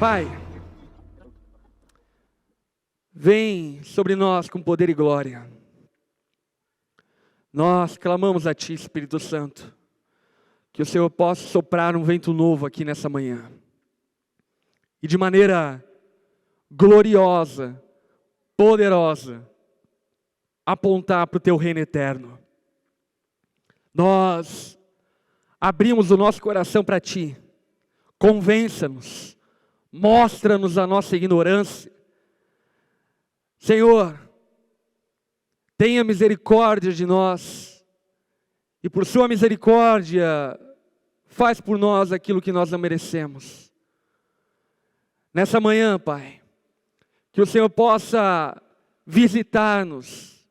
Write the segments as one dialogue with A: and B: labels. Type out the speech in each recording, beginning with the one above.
A: Pai, vem sobre nós com poder e glória. Nós clamamos a Ti, Espírito Santo, que o Senhor possa soprar um vento novo aqui nessa manhã. E de maneira gloriosa, poderosa, apontar para o Teu reino eterno. Nós abrimos o nosso coração para Ti. Convença-nos, mostra-nos a nossa ignorância. Senhor, tenha misericórdia de nós, e por sua misericórdia, faz por nós aquilo que nós não merecemos. Nessa manhã, Pai, que o Senhor possa visitar-nos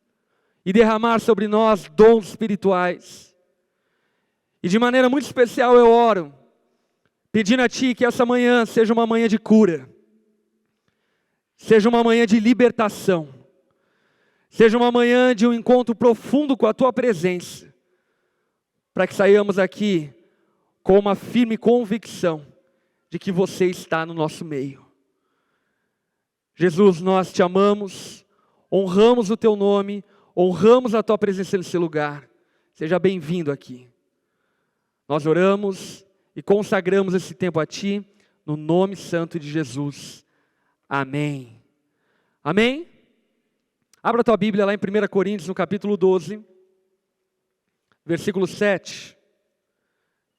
A: e derramar sobre nós dons espirituais. E de maneira muito especial eu oro, pedindo a Ti que essa manhã seja uma manhã de cura, seja uma manhã de libertação, seja uma manhã de um encontro profundo com a Tua presença, para que saiamos aqui com uma firme convicção de que Você está no nosso meio. Jesus, nós Te amamos, honramos o Teu nome, honramos a Tua presença nesse lugar. Seja bem-vindo aqui. Nós oramos e consagramos esse tempo a Ti, no nome santo de Jesus. Amém. Amém? Abra a tua Bíblia lá em 1 Coríntios, no capítulo 12, versículo 7.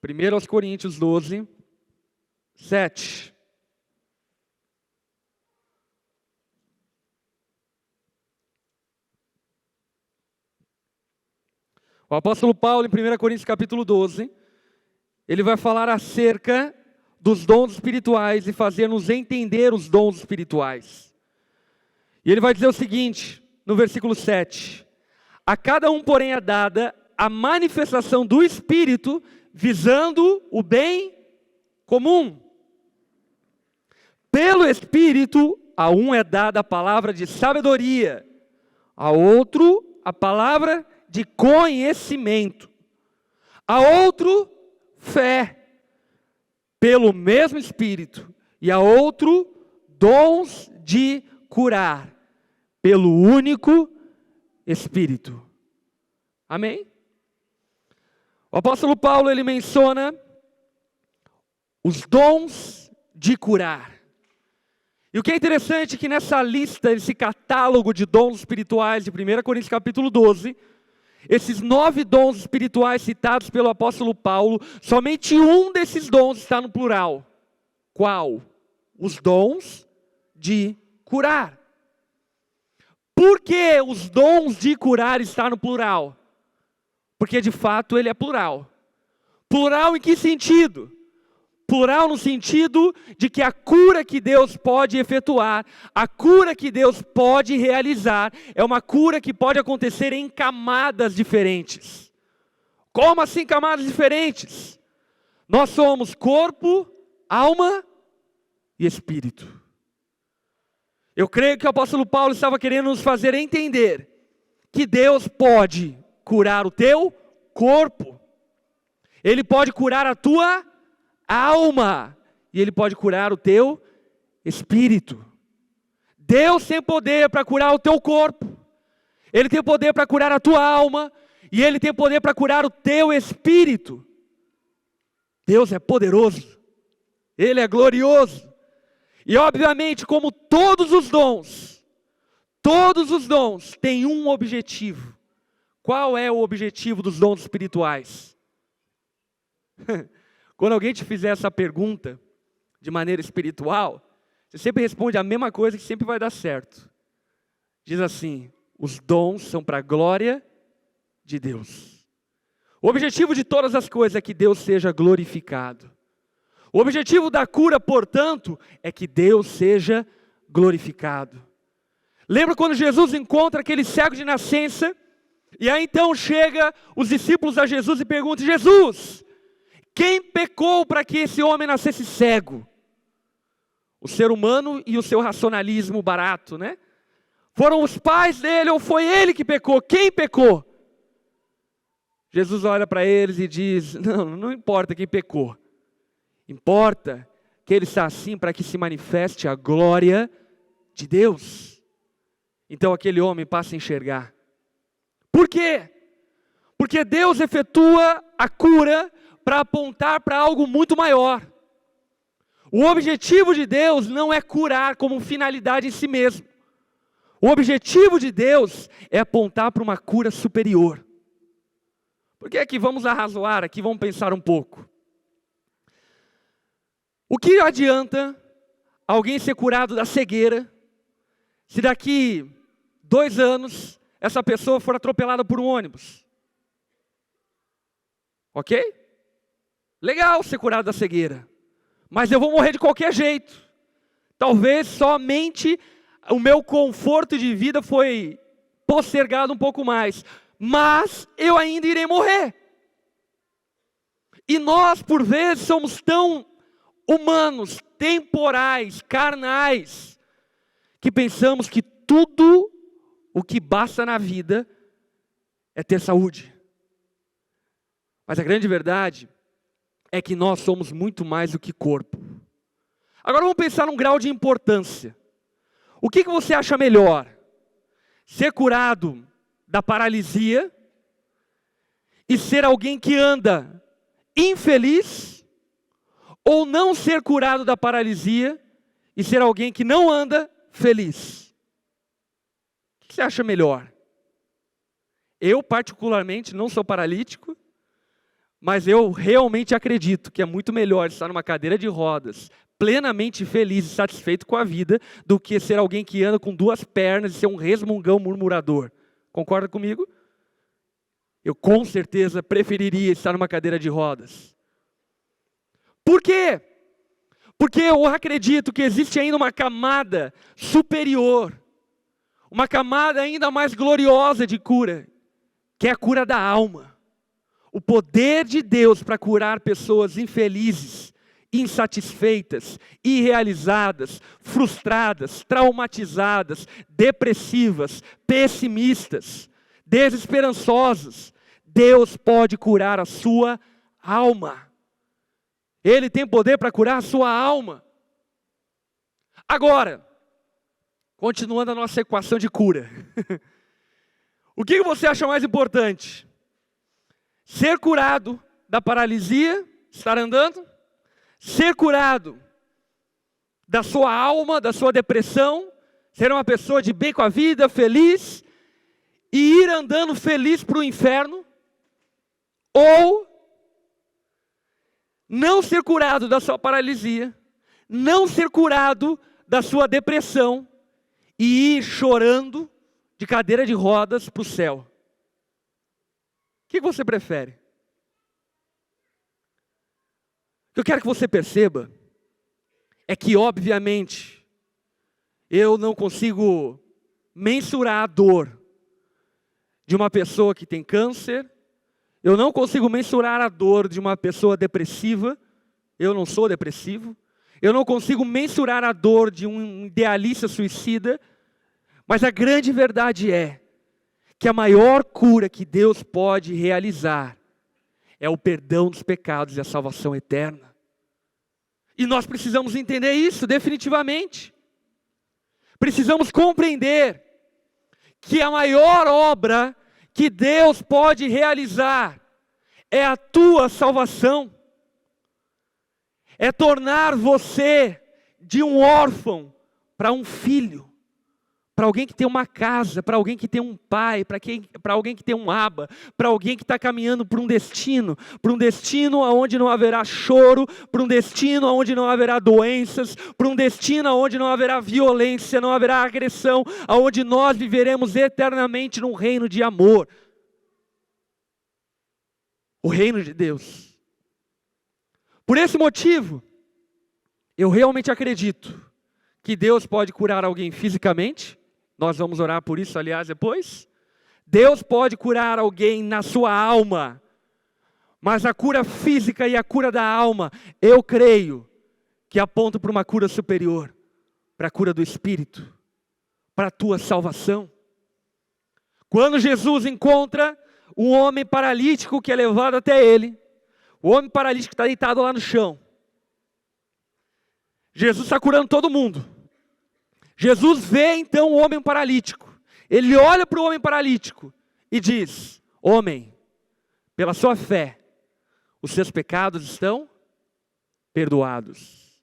A: 1 Coríntios 12, 7. O apóstolo Paulo, em 1 Coríntios capítulo 12, ele vai falar acerca dos dons espirituais e fazer-nos entender os dons espirituais. E ele vai dizer o seguinte, no versículo 7. A cada um, porém, é dada a manifestação do Espírito, visando o bem comum. Pelo Espírito, a um é dada a palavra de sabedoria, a outro a palavra de conhecimento, a outro fé, pelo mesmo Espírito, e a outro dons de curar, pelo único Espírito. Amém? O apóstolo Paulo, ele menciona os dons de curar. E o que é interessante é que nessa lista, esse catálogo de dons espirituais de 1 Coríntios capítulo 12, esses 9 dons espirituais citados pelo apóstolo Paulo, somente um desses dons está no plural. Qual? Os dons de curar. Por que os dons de curar estão no plural? Porque de fato ele é plural. Plural em que sentido? Plural no sentido de que a cura que Deus pode efetuar, a cura que Deus pode realizar, é uma cura que pode acontecer em camadas diferentes. Como assim camadas diferentes? Nós somos corpo, alma e espírito. Eu creio que o apóstolo Paulo estava querendo nos fazer entender que Deus pode curar o teu corpo, Ele pode curar a tua alma, e Ele pode curar o teu espírito. Deus tem poder para curar o teu corpo, Ele tem poder para curar a tua alma, e Ele tem poder para curar o teu espírito. Deus é poderoso, Ele é glorioso, e obviamente, como todos os dons têm um objetivo. Qual é o objetivo dos dons espirituais? Quando alguém te fizer essa pergunta, de maneira espiritual, você sempre responde a mesma coisa que sempre vai dar certo. Diz assim, os dons são para a glória de Deus. O objetivo de todas as coisas é que Deus seja glorificado. O objetivo da cura, portanto, é que Deus seja glorificado. Lembra quando Jesus encontra aquele cego de nascença? E aí então chega os discípulos a Jesus e perguntam, Jesus, quem pecou para que esse homem nascesse cego? O ser humano e o seu racionalismo barato, né? Foram os pais dele ou foi ele que pecou? Quem pecou? Jesus olha para eles e diz, não importa quem pecou. Importa que ele está assim para que se manifeste a glória de Deus. Então aquele homem passa a enxergar. Por quê? Porque Deus efetua a cura para apontar para algo muito maior. O objetivo de Deus não é curar como finalidade em si mesmo. O objetivo de Deus é apontar para uma cura superior. Porque aqui vamos arrazoar, aqui vamos pensar um pouco. O que adianta alguém ser curado da cegueira, se daqui 2 anos essa pessoa for atropelada por um ônibus? Ok? Legal ser curado da cegueira, mas eu vou morrer de qualquer jeito. Talvez somente o meu conforto de vida foi postergado um pouco mais, mas eu ainda irei morrer. E nós, por vezes, somos tão humanos, temporais, carnais, que pensamos que tudo o que basta na vida é ter saúde. Mas a grande verdade é que nós somos muito mais do que corpo. Agora vamos pensar num grau de importância. O que você acha melhor? Ser curado da paralisia e ser alguém que anda infeliz, ou não ser curado da paralisia e ser alguém que não anda feliz? O que você acha melhor? Eu particularmente não sou paralítico, mas eu realmente acredito que é muito melhor estar numa cadeira de rodas, plenamente feliz e satisfeito com a vida, do que ser alguém que anda com 2 pernas e ser um resmungão murmurador. Concorda comigo? Eu com certeza preferiria estar numa cadeira de rodas. Por quê? Porque eu acredito que existe ainda uma camada superior, uma camada ainda mais gloriosa de cura, que é a cura da alma. O poder de Deus para curar pessoas infelizes, insatisfeitas, irrealizadas, frustradas, traumatizadas, depressivas, pessimistas, desesperançosas. Deus pode curar a sua alma. Ele tem poder para curar a sua alma. Agora, continuando a nossa equação de cura. O que você acha mais importante? Ser curado da paralisia, estar andando? Ser curado da sua alma, da sua depressão, ser uma pessoa de bem com a vida, feliz, e ir andando feliz para o inferno? Ou não ser curado da sua paralisia, não ser curado da sua depressão, e ir chorando de cadeira de rodas para o céu? O que você prefere? O que eu quero que você perceba é que, obviamente, eu não consigo mensurar a dor de uma pessoa que tem câncer, eu não consigo mensurar a dor de uma pessoa depressiva, eu não sou depressivo, eu não consigo mensurar a dor de um idealista suicida, mas a grande verdade é que a maior cura que Deus pode realizar é o perdão dos pecados e a salvação eterna. E nós precisamos entender isso definitivamente. Precisamos compreender que a maior obra que Deus pode realizar é a tua salvação. É tornar você de um órfão para um filho. Para alguém que tem uma casa, para alguém que tem um pai, para alguém que tem um aba, para alguém que está caminhando para um destino onde não haverá choro, para um destino onde não haverá doenças, para um destino onde não haverá violência, não haverá agressão, onde nós viveremos eternamente num reino de amor. O reino de Deus. Por esse motivo, eu realmente acredito que Deus pode curar alguém fisicamente. Nós vamos orar por isso, aliás, depois. Deus pode curar alguém na sua alma. Mas a cura física e a cura da alma, eu creio que apontam para uma cura superior. Para a cura do espírito. Para a tua salvação. Quando Jesus encontra um homem paralítico que é levado até ele. O homem paralítico está deitado lá no chão. Jesus está curando todo mundo. Jesus vê então o homem paralítico. Ele olha para o homem paralítico e diz: homem, pela sua fé, os seus pecados estão perdoados.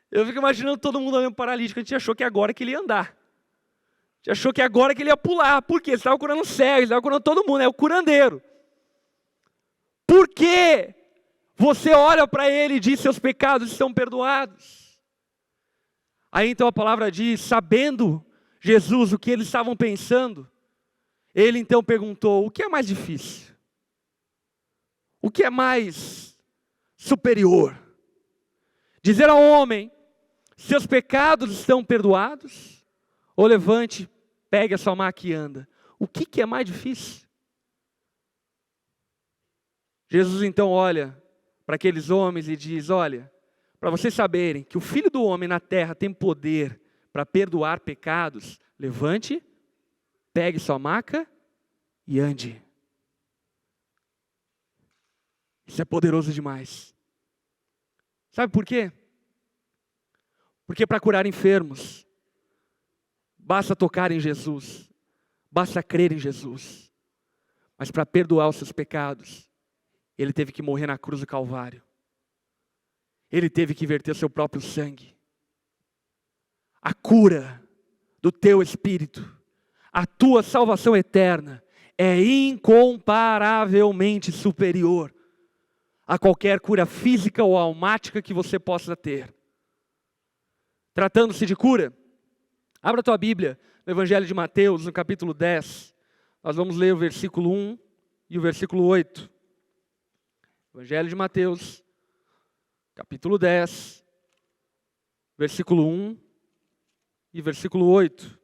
A: Eu fico imaginando todo mundo olhando paralítico. A gente achou que agora que ele ia andar. A gente achou que agora que ele ia pular. Por quê? Ele estava curando cego, ele estava curando todo mundo. É o curandeiro. Por que você olha para ele e diz: seus pecados estão perdoados? Aí então a palavra diz: sabendo Jesus o que eles estavam pensando, ele então perguntou: o que é mais difícil? O que é mais superior? Dizer ao homem: seus pecados estão perdoados? Ou levante, pegue a sua maca e anda? O que é mais difícil? Jesus então olha para aqueles homens e diz: olha, para vocês saberem que o Filho do Homem na terra tem poder para perdoar pecados, levante, pegue sua maca e ande. Isso é poderoso demais. Sabe por quê? Porque para curar enfermos, basta tocar em Jesus, basta crer em Jesus. Mas para perdoar os seus pecados, ele teve que morrer na cruz do Calvário. Ele teve que verter seu próprio sangue. A cura do teu espírito, a tua salvação eterna, é incomparavelmente superior a qualquer cura física ou almática que você possa ter. Tratando-se de cura, abra a tua Bíblia no Evangelho de Mateus, no capítulo 10. Nós vamos ler o versículo 1 e o versículo 8. Evangelho de Mateus, capítulo 10, versículo 1 e versículo 8.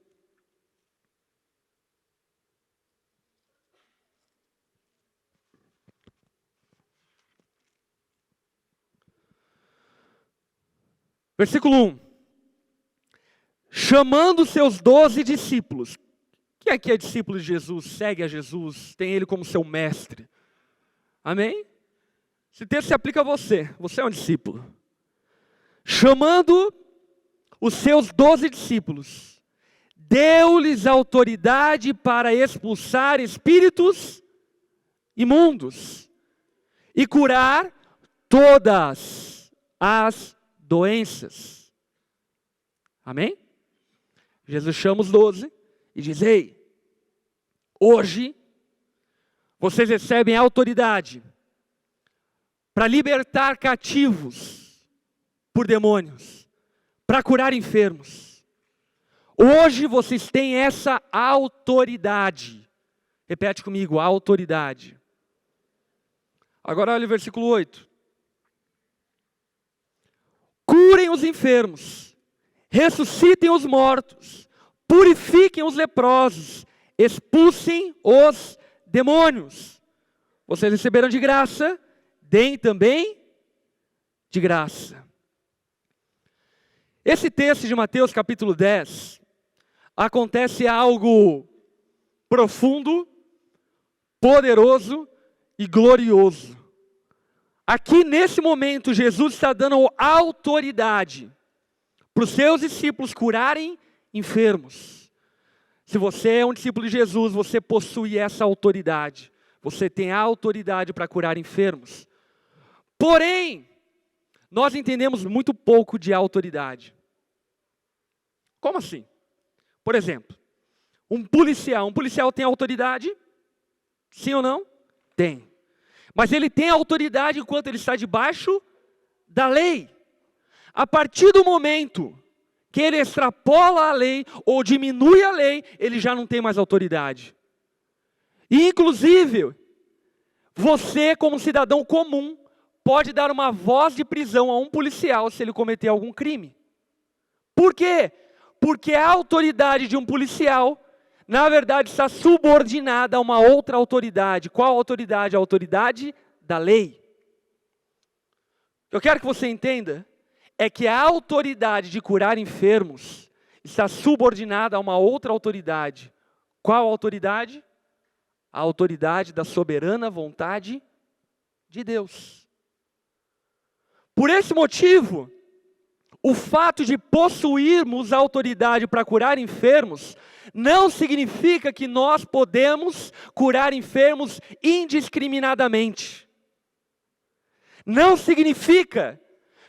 A: Versículo 1. Chamando seus 12 discípulos. Quem aqui é discípulo de Jesus, segue a Jesus, tem ele como seu mestre? Amém? Esse texto se aplica a você, você é um discípulo. Chamando os seus 12 discípulos, deu-lhes autoridade para expulsar espíritos imundos e curar todas as doenças. Amém? Jesus chama os 12 e diz: ei, hoje vocês recebem autoridade para libertar cativos por demônios, para curar enfermos. Hoje vocês têm essa autoridade. Repete comigo: autoridade. Agora olha o versículo 8. Curem os enfermos, ressuscitem os mortos, purifiquem os leprosos, expulsem os demônios. Vocês receberam de graça, deem também de graça. Esse texto de Mateus capítulo 10, acontece algo profundo, poderoso e glorioso. Aqui nesse momento Jesus está dando autoridade para os seus discípulos curarem enfermos. Se você é um discípulo de Jesus, você possui essa autoridade. Você tem a autoridade para curar enfermos. Porém, nós entendemos muito pouco de autoridade. Como assim? Por exemplo, um policial tem autoridade? Sim ou não? Tem. Mas ele tem autoridade enquanto ele está debaixo da lei. A partir do momento que ele extrapola a lei ou diminui a lei, ele já não tem mais autoridade. E inclusive, você como cidadão comum, pode dar uma voz de prisão a um policial se ele cometer algum crime. Por quê? Porque a autoridade de um policial, na verdade, está subordinada a uma outra autoridade. Qual autoridade? A autoridade da lei. Eu quero que você entenda é que a autoridade de curar enfermos está subordinada a uma outra autoridade. Qual autoridade? A autoridade da soberana vontade de Deus. Por esse motivo, o fato de possuirmos a autoridade para curar enfermos, não significa que nós podemos curar enfermos indiscriminadamente. Não significa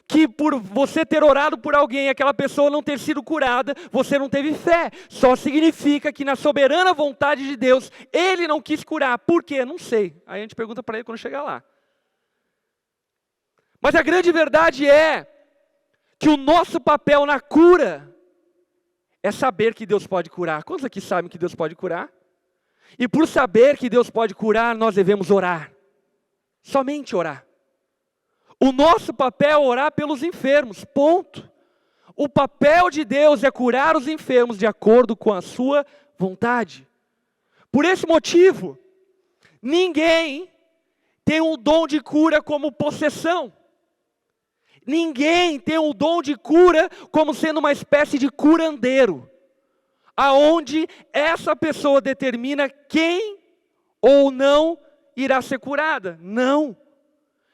A: que por você ter orado por alguém e aquela pessoa não ter sido curada, você não teve fé. Só significa que na soberana vontade de Deus, Ele não quis curar. Por quê? Não sei. Aí a gente pergunta para Ele quando chegar lá. Mas a grande verdade é que o nosso papel na cura é saber que Deus pode curar. Quantos aqui sabem que Deus pode curar? E por saber que Deus pode curar, nós devemos orar. Somente orar. O nosso papel é orar pelos enfermos, ponto. O papel de Deus é curar os enfermos de acordo com a sua vontade. Por esse motivo, ninguém tem um dom de cura como possessão. Ninguém tem um dom de cura como sendo uma espécie de curandeiro, aonde essa pessoa determina quem ou não irá ser curada. Não.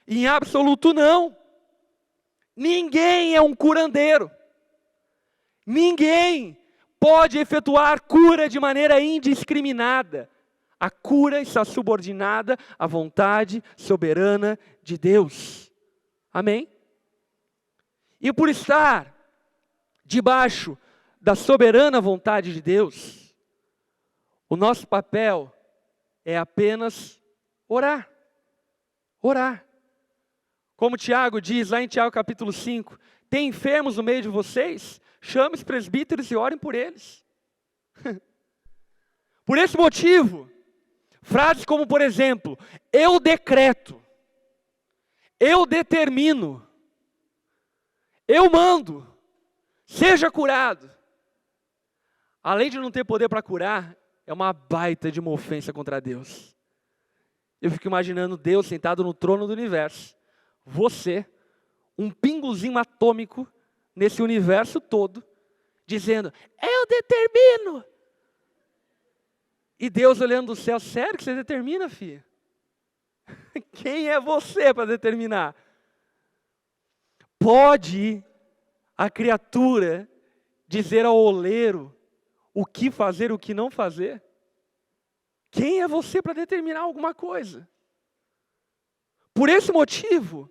A: Em absoluto não. Ninguém é um curandeiro. Ninguém pode efetuar cura de maneira indiscriminada. A cura está subordinada à vontade soberana de Deus. Amém? E por estar debaixo da soberana vontade de Deus, o nosso papel é apenas orar. Orar. Como Tiago diz lá em Tiago capítulo 5, tem enfermos no meio de vocês? Chame os presbíteros e orem por eles. Por esse motivo, frases como, por exemplo, eu decreto, eu determino, eu mando, seja curado. Além de não ter poder para curar, é uma baita de uma ofensa contra Deus. Eu fico imaginando Deus sentado no trono do universo. Você, um pingozinho atômico nesse universo todo, dizendo, eu determino. E Deus olhando do céu, sério que você determina, filha? Quem é você para determinar? Pode a criatura dizer ao oleiro o que fazer e o que não fazer? Quem é você para determinar alguma coisa? Por esse motivo,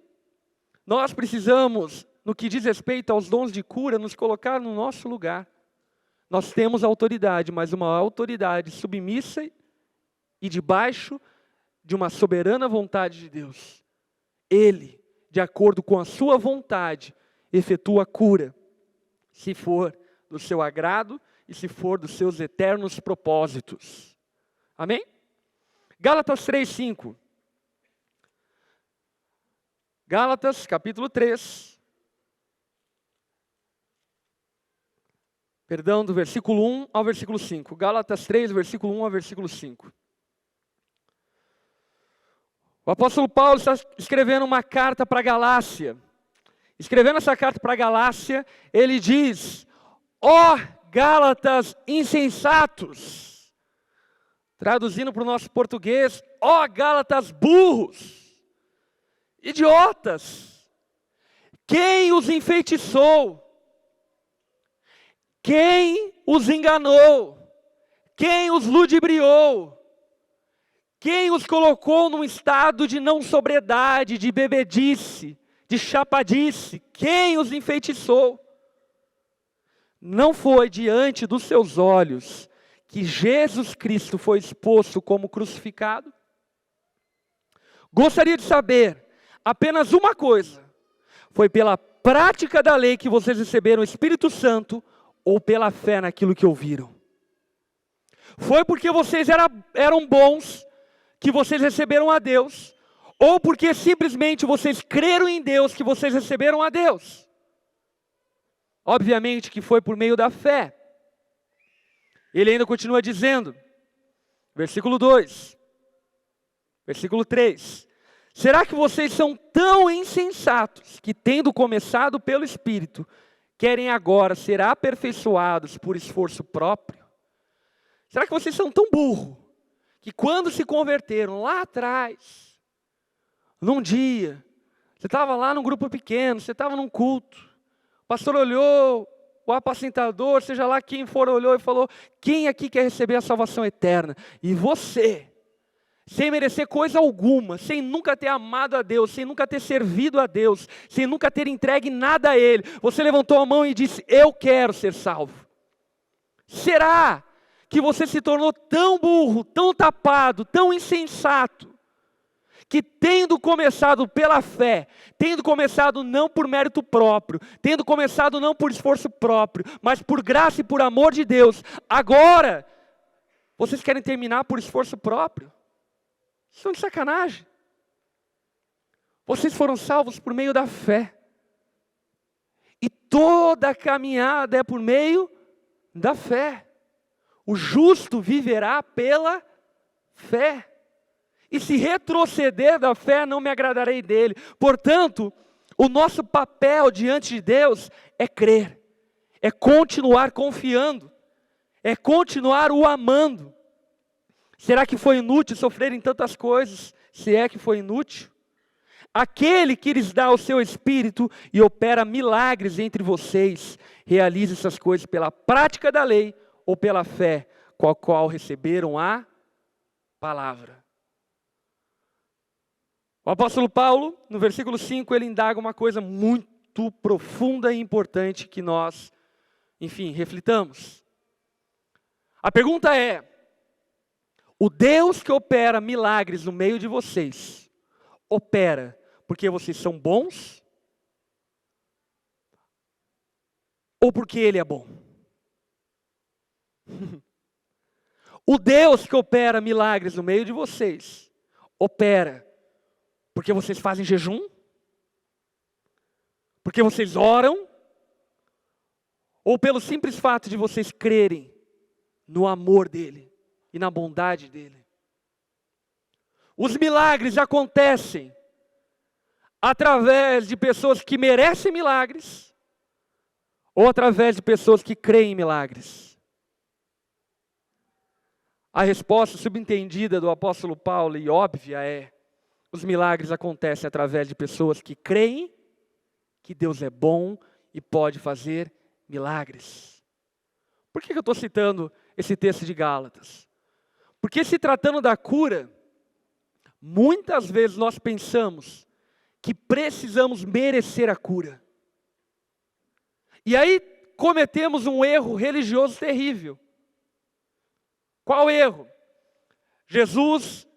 A: nós precisamos, no que diz respeito aos dons de cura, nos colocar no nosso lugar. Nós temos autoridade, mas uma autoridade submissa e debaixo de uma soberana vontade de Deus. Ele, de acordo com a sua vontade, efetua a cura, se for do seu agrado e se for dos seus eternos propósitos. Amém? Gálatas 3:5. Gálatas, capítulo 3. Perdão, do versículo 1 ao versículo 5. Gálatas 3, versículo 1 ao versículo 5. O apóstolo Paulo está escrevendo uma carta para a Galácia. Escrevendo essa carta para a Galácia, ele diz, ó Gálatas insensatos. Traduzindo para o nosso português, ó Gálatas burros. Idiotas, quem os enfeitiçou? Quem os enganou? Quem os ludibriou? Quem os colocou num estado de não sobriedade, de bebedice, de chapadice? Quem os enfeitiçou? Não foi diante dos seus olhos que Jesus Cristo foi exposto como crucificado? Gostaria de saber apenas uma coisa, foi pela prática da lei que vocês receberam o Espírito Santo ou pela fé naquilo que ouviram? Foi porque vocês eram bons que vocês receberam a Deus, ou porque simplesmente vocês creram em Deus que vocês receberam a Deus? Obviamente que foi por meio da fé. Ele ainda continua dizendo, versículo 2, versículo 3, será que vocês são tão insensatos que, tendo começado pelo Espírito, querem agora ser aperfeiçoados por esforço próprio? Será que vocês são tão burros que quando se converteram lá atrás, num dia, Você estava lá num grupo pequeno, você estava num culto. O pastor olhou, o apacentador, seja lá quem for, olhou e falou: quem aqui quer receber a salvação eterna? E você, sem merecer coisa alguma, sem nunca ter amado a Deus, sem nunca ter servido a Deus, sem nunca ter entregue nada a Ele, você levantou a mão e disse: eu quero ser salvo. Será que você se tornou tão burro, tão tapado, tão insensato, que tendo começado pela fé, tendo começado não por mérito próprio, tendo começado não por esforço próprio, mas por graça e por amor de Deus, agora vocês querem terminar por esforço próprio? Estão de sacanagem. Vocês foram salvos por meio da fé. E toda a caminhada é por meio da fé. O justo viverá pela fé. E se retroceder da fé, não me agradarei dele. Portanto, o nosso papel diante de Deus é crer, é continuar confiando, é continuar o amando. Será que foi inútil sofrerem tantas coisas? Se é que foi inútil? Aquele que lhes dá o seu Espírito e opera milagres entre vocês, realiza essas coisas pela prática da lei ou pela fé, com a qual receberam a palavra. O apóstolo Paulo, no versículo 5, ele indaga uma coisa muito profunda e importante que nós, enfim, reflitamos. A pergunta é: o Deus que opera milagres no meio de vocês, opera porque vocês são bons? Ou porque Ele é bom? O Deus que opera milagres no meio de vocês, opera porque vocês fazem jejum? Porque vocês oram? Ou pelo simples fato de vocês crerem no amor dEle e na bondade dEle? Os milagres acontecem através de pessoas que merecem milagres ou através de pessoas que creem em milagres? A resposta subentendida do apóstolo Paulo e óbvia é: os milagres acontecem através de pessoas que creem que Deus é bom e pode fazer milagres. Por que eu estou citando esse texto de Gálatas? Porque se tratando da cura, muitas vezes nós pensamos que precisamos merecer a cura. E aí cometemos um erro religioso terrível. Qual erro? Jesus,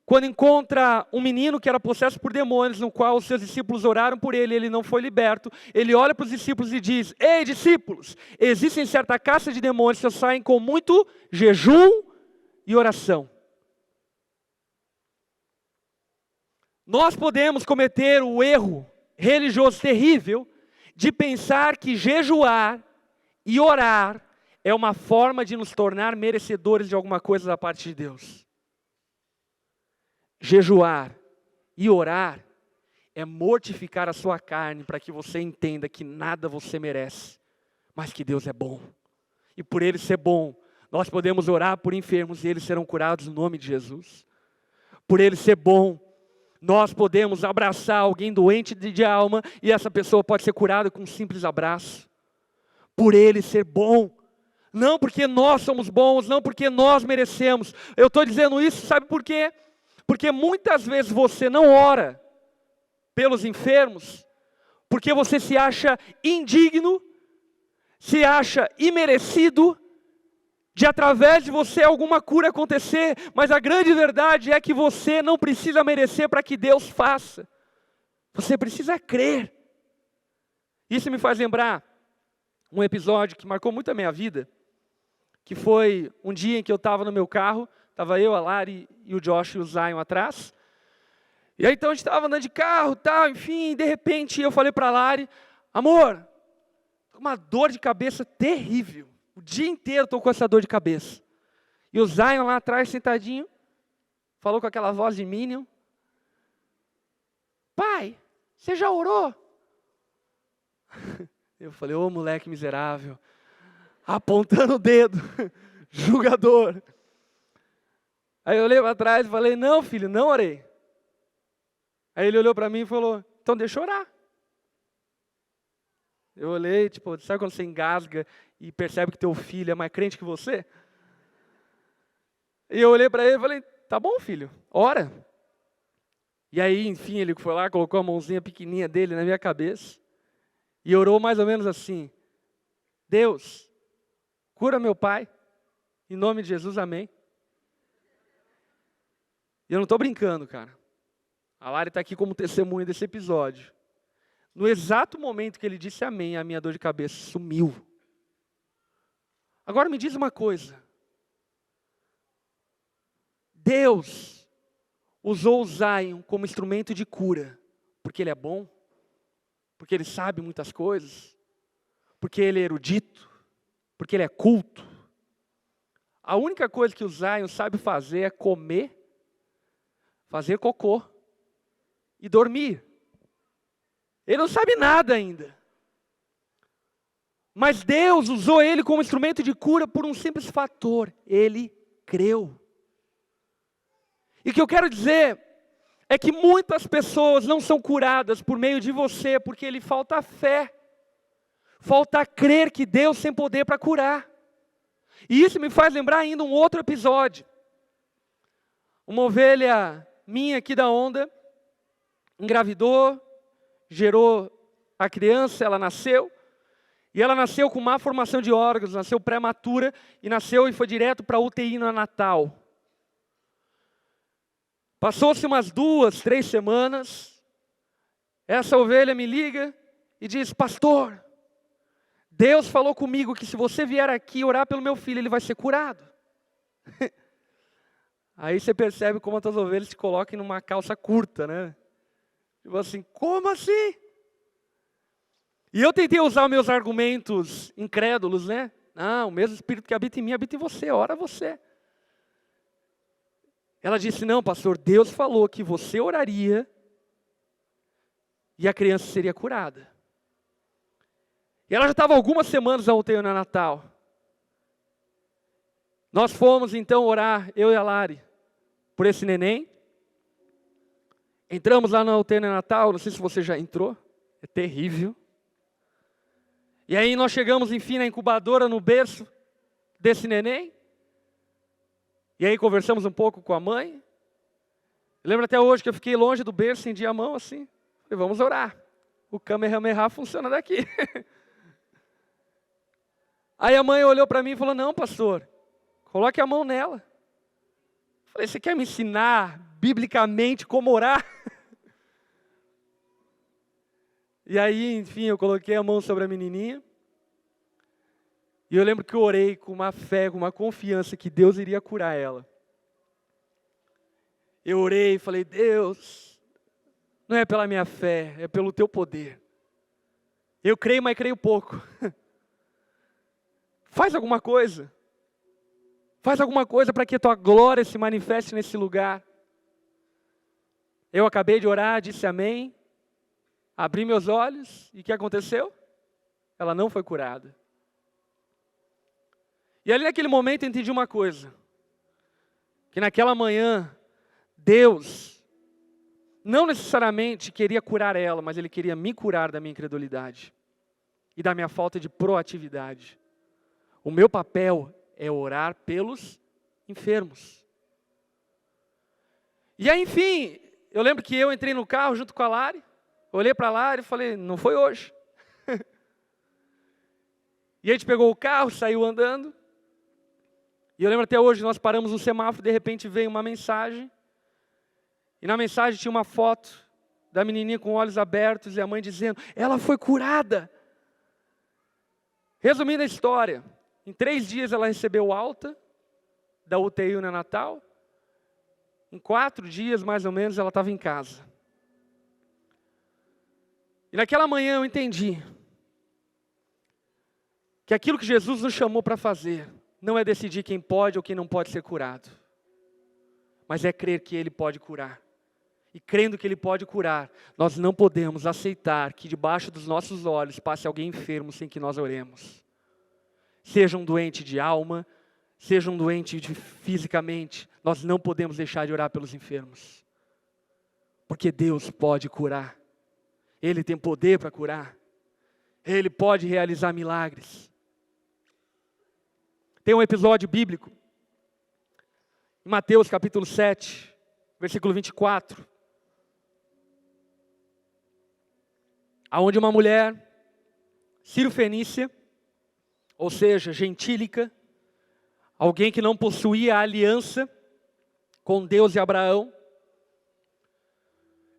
A: quando encontra um menino que era possesso por demônios, no qual os seus discípulos oraram por ele, ele não foi liberto, ele olha para os discípulos e diz: ei, discípulos, existem certa casta de demônios que saem com muito jejum e oração. Nós podemos cometer o erro religioso terrível de pensar que jejuar e orar é uma forma de nos tornar merecedores de alguma coisa da parte de Deus. Jejuar e orar é mortificar a sua carne para que você entenda que nada você merece, mas que Deus é bom. E por Ele ser bom, nós podemos orar por enfermos e eles serão curados no nome de Jesus. Por Ele ser bom, nós podemos abraçar alguém doente de alma e essa pessoa pode ser curada com um simples abraço. Por Ele ser bom. Não porque nós somos bons, não porque nós merecemos. Eu estou dizendo isso, sabe por quê? Porque muitas vezes você não ora pelos enfermos, porque você se acha indigno, se acha imerecido, de através de você alguma cura acontecer, mas a grande verdade é que você não precisa merecer para que Deus faça. Você precisa crer. Isso me faz lembrar um episódio que marcou muito a minha vida, que foi um dia em que eu estava no meu carro, estava eu, a Lari e o Josh e o Zion atrás. E aí então a gente estava andando de carro, tal, enfim, de repente eu falei para a Lari: amor, tô com uma dor de cabeça terrível. O dia inteiro estou com essa dor de cabeça. E o Zion lá atrás, sentadinho, falou com aquela voz de Minion: pai, você já orou? Eu falei: ô moleque miserável, apontando o dedo, julgador. Aí eu olhei para trás e falei: não filho, não orei. Aí ele olhou para mim e falou: então deixa eu orar. Eu olhei, tipo, sabe quando você engasga e percebe que teu filho é mais crente que você? E eu olhei para ele e falei, tá bom, filho, ora. E aí, enfim, ele foi lá, colocou a mãozinha pequenininha dele na minha cabeça e orou mais ou menos assim: Deus, cura meu pai, em nome de Jesus, amém. E eu não estou brincando, cara. A Lari está aqui como testemunha desse episódio. No exato momento que ele disse amém, a minha dor de cabeça sumiu. Agora me diz uma coisa. Deus usou o Zion como instrumento de cura, porque ele é bom, porque ele sabe muitas coisas, porque ele é erudito, porque ele é culto. A única coisa que o Zion sabe fazer é comer, fazer cocô e dormir. Ele não sabe nada ainda. Mas Deus usou ele como instrumento de cura por um simples fator: ele creu. E o que eu quero dizer é que muitas pessoas não são curadas por meio de você, porque lhe falta fé. Falta crer que Deus tem poder para curar. E isso me faz lembrar ainda um outro episódio. Uma ovelha minha aqui da Onda engravidou, gerou a criança, ela nasceu. E ela nasceu com má formação de órgãos, nasceu prematura e nasceu e foi direto para a UTI neonatal. Passou-se umas 2, 3 semanas, essa ovelha me liga e diz: pastor, Deus falou comigo que se você vier aqui orar pelo meu filho, ele vai ser curado. Aí você percebe como as tuas ovelhas te colocam numa calça curta, né? Tipo assim, como assim? E eu tentei usar meus argumentos incrédulos, né? Não, o mesmo Espírito que habita em mim, habita em você, ora você. Ela disse: não, pastor, Deus falou que você oraria e a criança seria curada. E ela já estava algumas semanas na UTI neonatal. Nós fomos então orar, eu e a Lari, por esse neném. Entramos lá na UTI neonatal, não sei se você já entrou, é terrível. E aí nós chegamos enfim na incubadora, no berço desse neném. E aí conversamos um pouco com a mãe. Eu lembro até hoje que eu fiquei longe do berço, estendi a mão assim. Falei, vamos orar. O Kamehameha funciona daqui. Aí a mãe olhou para mim e falou: não, pastor, coloque a mão nela. Falei, você quer me ensinar biblicamente como orar? E aí, enfim, eu coloquei a mão sobre a menininha. E eu lembro que eu orei com uma fé, com uma confiança que Deus iria curar ela. Eu orei e falei: Deus, não é pela minha fé, é pelo teu poder. Eu creio, mas creio pouco. Faz alguma coisa. Faz alguma coisa para que a tua glória se manifeste nesse lugar. Eu acabei de orar, disse amém. Abri meus olhos e o que aconteceu? Ela não foi curada. E ali naquele momento eu entendi uma coisa. Que naquela manhã, Deus não necessariamente queria curar ela, mas Ele queria me curar da minha incredulidade e da minha falta de proatividade. O meu papel é orar pelos enfermos. E aí, enfim, eu lembro que eu entrei no carro junto com a Lari, olhei para a Lari e falei: não foi hoje. E a gente pegou o carro, saiu andando. E eu lembro até hoje, nós paramos no semáforo, de repente veio uma mensagem. E na mensagem tinha uma foto da menininha com olhos abertos e a mãe dizendo: ela foi curada. Resumindo a história, em 3 dias ela recebeu alta da UTI neonatal. Em 4 dias, mais ou menos, ela estava em casa. E naquela manhã eu entendi que aquilo que Jesus nos chamou para fazer não é decidir quem pode ou quem não pode ser curado, mas é crer que Ele pode curar. E crendo que Ele pode curar, nós não podemos aceitar que debaixo dos nossos olhos passe alguém enfermo sem que nós oremos. Seja um doente de alma, seja um doente fisicamente, nós não podemos deixar de orar pelos enfermos. Porque Deus pode curar. Ele tem poder para curar. Ele pode realizar milagres. Tem um episódio bíblico, em Mateus capítulo 7, versículo 24, aonde uma mulher sírio-fenícia, ou seja, gentílica, alguém que não possuía a aliança com Deus e Abraão,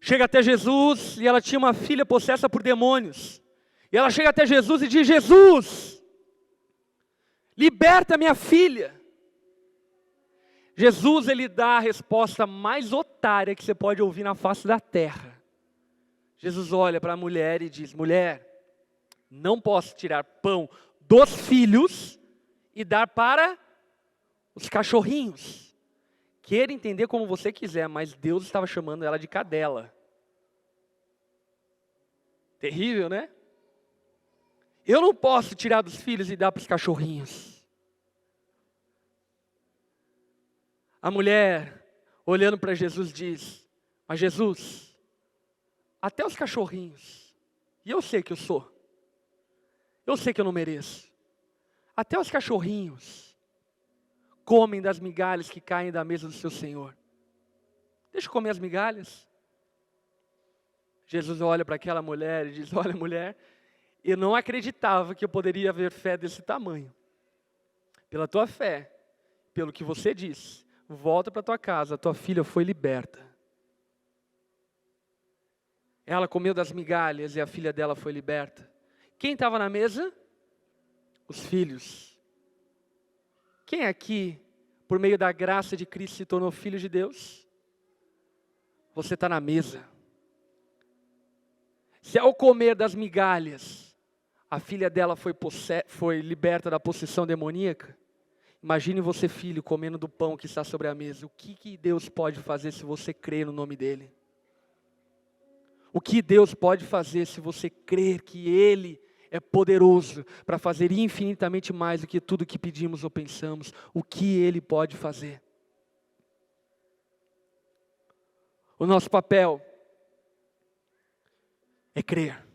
A: chega até Jesus e ela tinha uma filha possessa por demônios. E ela chega até Jesus e diz: Jesus, liberta minha filha. Jesus, ele dá a resposta mais otária que você pode ouvir na face da terra. Jesus olha para a mulher e diz: mulher, não posso tirar pão dos filhos e dar para os cachorrinhos. Queira entender como você quiser, mas Deus estava chamando ela de cadela. Terrível, né? Eu não posso tirar dos filhos e dar para os cachorrinhos. A mulher, olhando para Jesus, diz: mas Jesus, até os cachorrinhos, e eu sei que eu sou, eu sei que eu não mereço, até os cachorrinhos comem das migalhas que caem da mesa do seu Senhor. Deixa eu comer as migalhas. Jesus olha para aquela mulher e diz: olha, mulher, eu não acreditava que eu poderia haver fé desse tamanho. Pela tua fé, pelo que você disse, volta para tua casa, a tua filha foi liberta. Ela comeu das migalhas e a filha dela foi liberta. Quem estava na mesa? Os filhos. Quem aqui, por meio da graça de Cristo, se tornou filho de Deus? Você está na mesa. Se ao comer das migalhas, a filha dela foi liberta da possessão demoníaca, imagine você, filho, comendo do pão que está sobre a mesa. O que Deus pode fazer se você crer no nome dEle? O que Deus pode fazer se você crer que Ele é poderoso para fazer infinitamente mais do que tudo que pedimos ou pensamos? O que Ele pode fazer? O nosso papel é crer.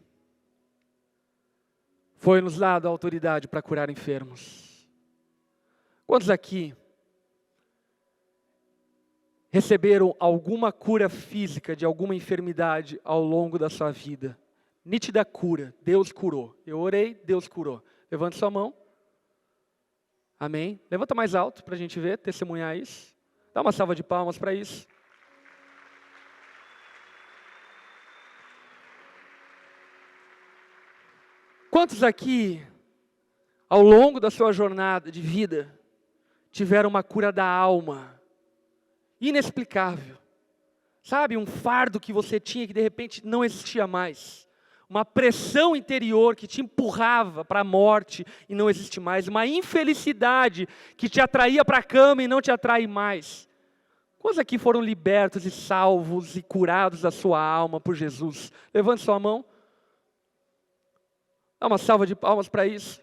A: Foi-nos dado a autoridade para curar enfermos. Quantos aqui receberam alguma cura física de alguma enfermidade ao longo da sua vida? Nítida cura, Deus curou. Eu orei, Deus curou. Levante sua mão. Amém. Levanta mais alto para a gente ver, testemunhar isso. Dá uma salva de palmas para isso. Quantos aqui, ao longo da sua jornada de vida, tiveram uma cura da alma inexplicável? Sabe, um fardo que você tinha que de repente não existia mais. Uma pressão interior que te empurrava para a morte e não existe mais. Uma infelicidade que te atraía para a cama e não te atrai mais. Quantos aqui foram libertos e salvos e curados da sua alma por Jesus? Levante sua mão. Dá uma salva de palmas para isso.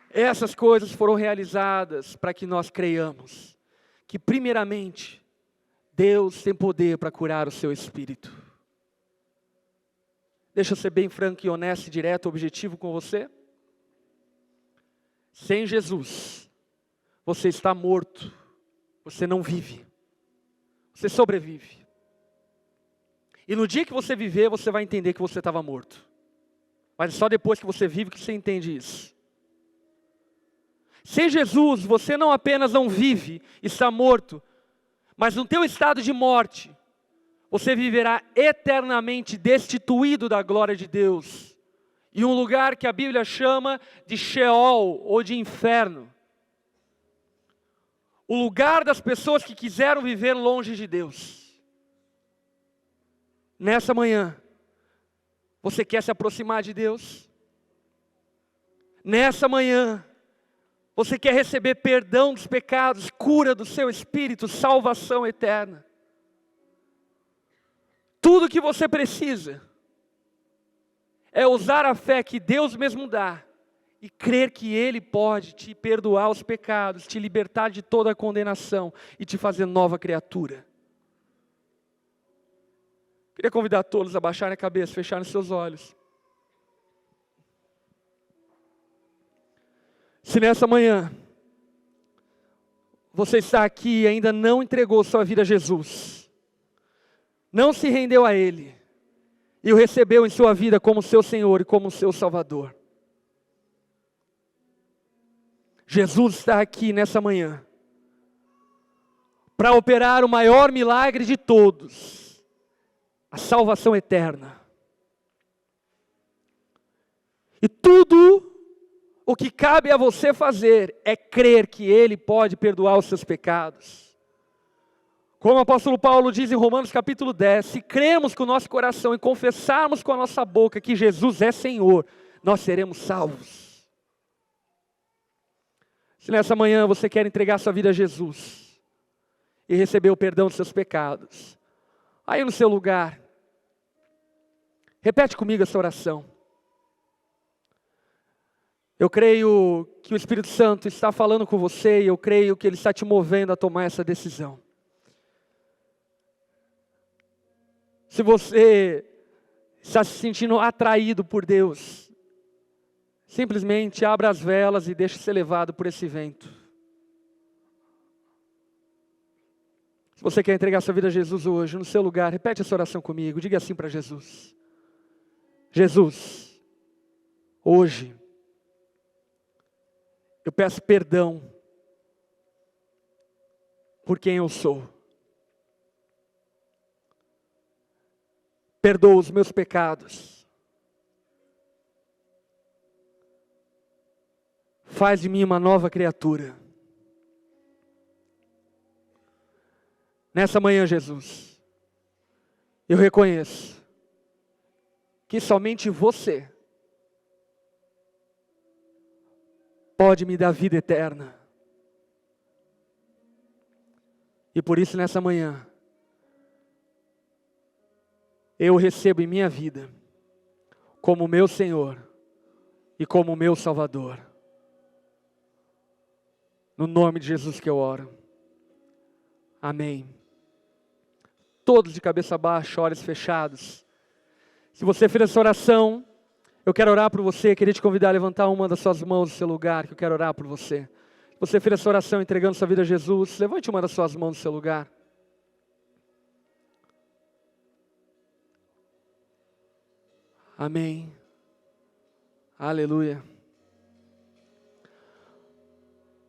A: Essas coisas foram realizadas para que nós creiamos que, primeiramente, Deus tem poder para curar o seu espírito. Deixa eu ser bem franco e honesto, direto, objetivo com você. Sem Jesus, você está morto, você não vive, você sobrevive. E no dia que você viver, você vai entender que você estava morto. Mas só depois que você vive que você entende isso. Sem Jesus, você não apenas não vive, está morto, mas no teu estado de morte, você viverá eternamente destituído da glória de Deus. Em um lugar que a Bíblia chama de Sheol, ou de inferno. O lugar das pessoas que quiseram viver longe de Deus. Nessa manhã, você quer se aproximar de Deus? Nessa manhã, você quer receber perdão dos pecados, cura do seu espírito, salvação eterna? Tudo que você precisa é usar a fé que Deus mesmo dá e crer que Ele pode te perdoar os pecados, te libertar de toda a condenação e te fazer nova criatura. Queria convidar todos a baixarem a cabeça, fecharem seus olhos. Se nessa manhã você está aqui e ainda não entregou sua vida a Jesus, não se rendeu a Ele, e o recebeu em sua vida como seu Senhor e como seu Salvador. Jesus está aqui nessa manhã para operar o maior milagre de todos, a salvação eterna. E tudo o que cabe a você fazer é crer que Ele pode perdoar os seus pecados. Como o apóstolo Paulo diz em Romanos capítulo 10, se crermos com o nosso coração e confessarmos com a nossa boca que Jesus é Senhor, nós seremos salvos. Se nessa manhã você quer entregar sua vida a Jesus e receber o perdão dos seus pecados, aí no seu lugar, repete comigo essa oração. Eu creio que o Espírito Santo está falando com você e eu creio que Ele está te movendo a tomar essa decisão. Se você está se sentindo atraído por Deus, simplesmente abra as velas e deixe ser levado por esse vento. Se você quer entregar sua vida a Jesus hoje, no seu lugar, repete essa oração comigo, diga assim para Jesus. Jesus, hoje, eu peço perdão por quem eu sou. Perdoa os meus pecados. Faz de mim uma nova criatura. Nessa manhã, Jesus, eu reconheço que somente você pode me dar vida eterna. E por isso, nessa manhã, eu recebo em minha vida como meu Senhor e como meu Salvador. No nome de Jesus que eu oro. Amém. Todos de cabeça baixa, olhos fechados. Se você fez essa oração, eu quero orar por você. Queria te convidar a levantar uma das suas mãos do seu lugar, que eu quero orar por você. Se você fez essa oração entregando sua vida a Jesus, levante uma das suas mãos do seu lugar. Amém. Aleluia.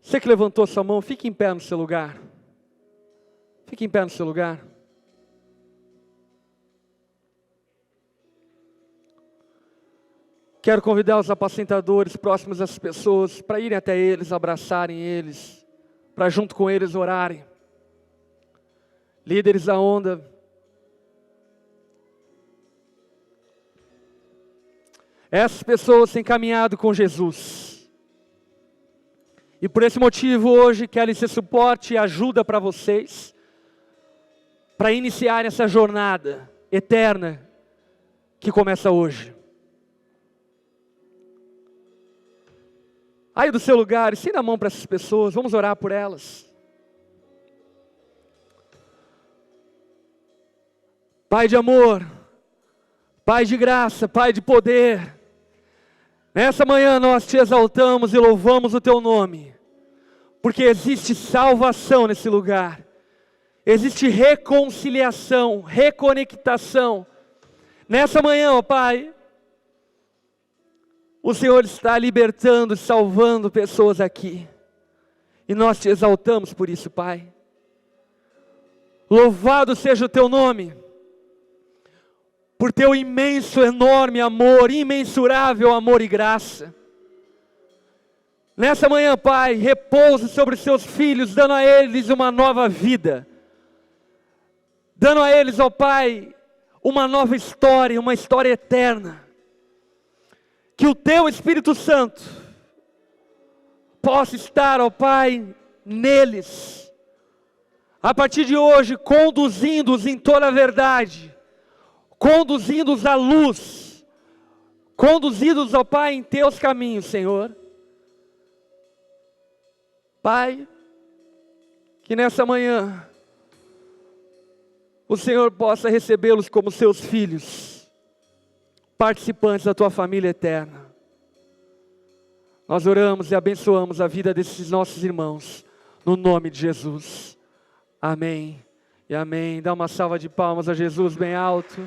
A: Você que levantou sua mão, fique em pé no seu lugar. Fique em pé no seu lugar. Quero convidar os apacentadores próximos às pessoas para irem até eles, abraçarem eles, para junto com eles orarem. Líderes da onda, essas pessoas têm caminhado com Jesus. E por esse motivo hoje querem ser suporte e ajuda para vocês, para iniciar essa jornada eterna que começa hoje. Aí do seu lugar, estenda a mão para essas pessoas, vamos orar por elas. Pai de amor, Pai de graça, Pai de poder, nessa manhã nós te exaltamos e louvamos o teu nome, porque existe salvação nesse lugar, existe reconciliação, reconectação. Nessa manhã, ó Pai, o Senhor está libertando, salvando pessoas aqui. E nós te exaltamos por isso, Pai. Louvado seja o teu nome. Por teu imenso, enorme amor, imensurável amor e graça. Nessa manhã, Pai, repouse sobre os seus filhos, dando a eles uma nova vida. Dando a eles, ó Pai, uma nova história, uma história eterna. Que o teu Espírito Santo possa estar, ó Pai, neles. A partir de hoje, conduzindo-os em toda a verdade. Conduzindo-os à luz. Conduzindo-os, ó Pai, em teus caminhos, Senhor. Pai, que nessa manhã o Senhor possa recebê-los como seus filhos, participantes da tua família eterna. Nós oramos e abençoamos a vida desses nossos irmãos, no nome de Jesus. Amém e amém. Dá uma salva de palmas a Jesus bem alto.